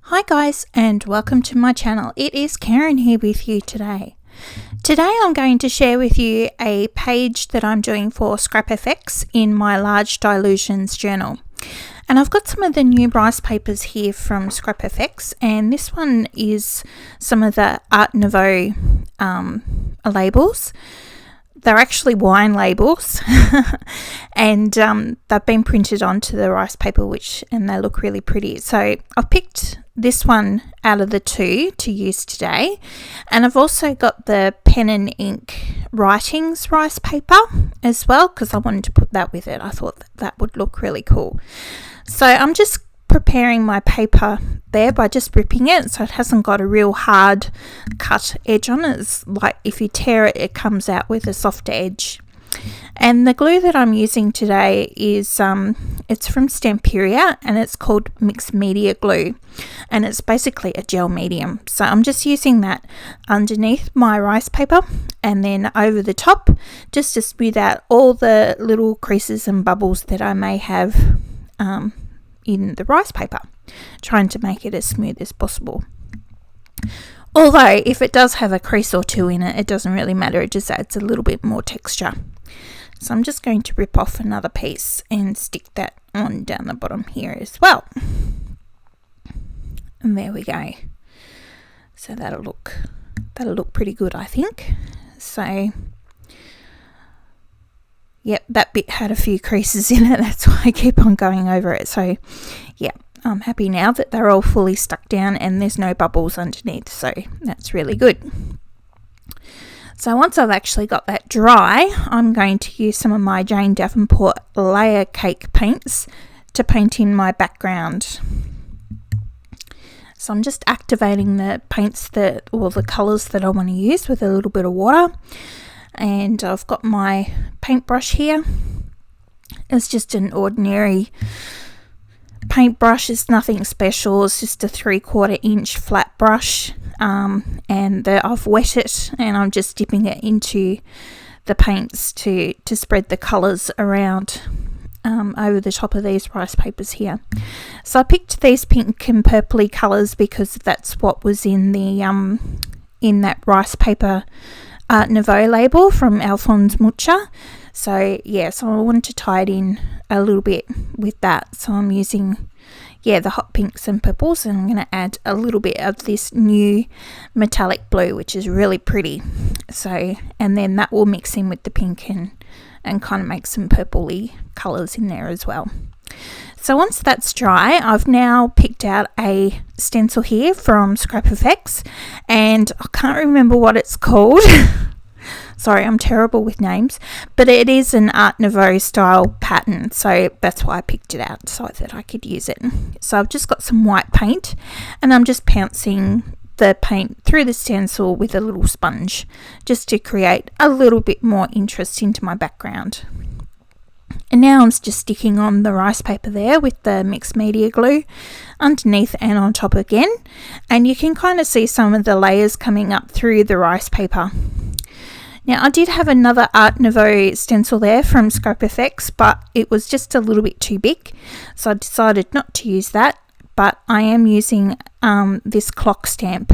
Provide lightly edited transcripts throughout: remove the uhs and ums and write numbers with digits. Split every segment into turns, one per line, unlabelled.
Hi guys, and welcome to my channel. It is Karen here with you today. Today I'm going to share with you a page that I'm doing for Scrap FX in my Large Dilutions journal. And I've got some of the new rice papers here from Scrap FX, and this one is some of the Art Nouveau labels. They're actually wine labels and they've been printed onto the rice paper, and they look really pretty. So I've picked this one out of the two to use today, and I've also got the pen and ink writings rice paper as well because I wanted to put that with it. I thought that would look really cool. So I'm just preparing my paper there by just ripping it so it hasn't got a real hard cut edge on it. It's like if you tear it, it comes out with a soft edge. And the glue that I'm using today is it's from Stamperia and it's called mixed media glue, and it's basically a gel medium. So I'm just using that underneath my rice paper and then over the top just to smooth out all the little creases and bubbles that I may have in the rice paper, trying to make it as smooth as possible. Although if it does have a crease or two in it, it doesn't really matter, it just adds a little bit more texture. So I'm just going to rip off another piece and stick that on down the bottom here as well. And there we go. So that'll look pretty good, I think. So yep, that bit had a few creases in it, that's why I keep on going over it. So yeah, I'm happy now that they're all fully stuck down and there's no bubbles underneath, so that's really good. So once I've actually got that dry, I'm going to use some of my Jane Davenport layer cake paints to paint in my background. So I'm just activating the paints or the colours that I want to use with a little bit of water. And I've got my paintbrush here. It's just an ordinary paintbrush. It's nothing special. It's just a 3/4 inch flat brush, and I've wet it and I'm just dipping it into the paints to spread the colours around over the top of these rice papers here. So I picked these pink and purpley colours because that's what was in the in that rice paper Art Nouveau label from Alphonse Mucha. So yeah, so I wanted to tie it in a little bit with that. So I'm using the hot pinks and purples, and I'm going to add a little bit of this new metallic blue, which is really pretty. So, and then that will mix in with the pink and kind of make some purpley colours in there as well. So once that's dry, I've now picked out a stencil here from Scrap FX, and I can't remember what it's called. Sorry, I'm terrible with names, but it is an Art Nouveau style pattern, so that's why I picked it out, so that I could use it. So I've just got some white paint, and I'm just pouncing the paint through the stencil with a little sponge, just to create a little bit more interest into my background. And now I'm just sticking on the rice paper there with the mixed media glue underneath and on top again, and you can kind of see some of the layers coming up through the rice paper. Now I did have another Art Nouveau stencil there from Scrap FX, but it was just a little bit too big, so I decided not to use that, but I am using this clock stamp,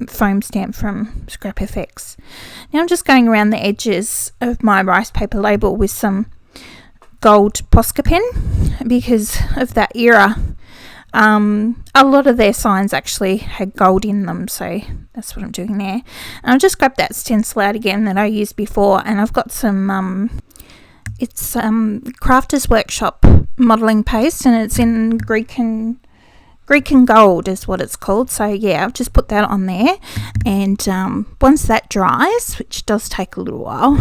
foam stamp from Scrap FX. Now I'm just going around the edges of my rice paper label with some gold Posca pen because of that era. A lot of their signs actually had gold in them, so that's what I'm doing there. And I'll just grab that stencil out again that I used before, and I've got some it's Crafters Workshop modelling paste, and it's in Greek and gold is what it's called. So yeah, I've just put that on there, and once that dries, which does take a little while,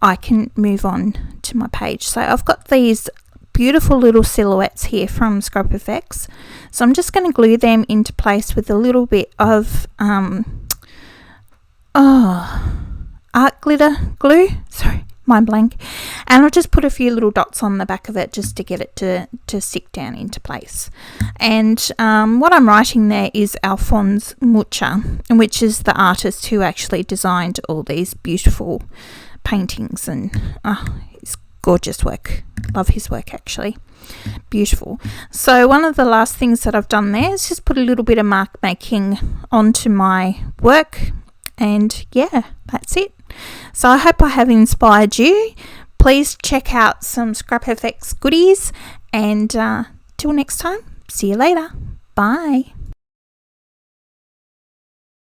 I can move on to my page. So I've got these beautiful little silhouettes here from Scrap FX, so I'm just going to glue them into place with a little bit of art glitter glue, sorry, mind blank, and I'll just put a few little dots on the back of it just to get it to stick down into place. And what I'm writing there is Alphonse Mucha, which is the artist who actually designed all these beautiful paintings, and he's gorgeous work. Love his work, actually. Beautiful. So one of the last things that I've done there is just put a little bit of mark making onto my work, and yeah, that's it. So I hope I have inspired you. Please check out some Scrap FX goodies, and till next time, see you later. Bye.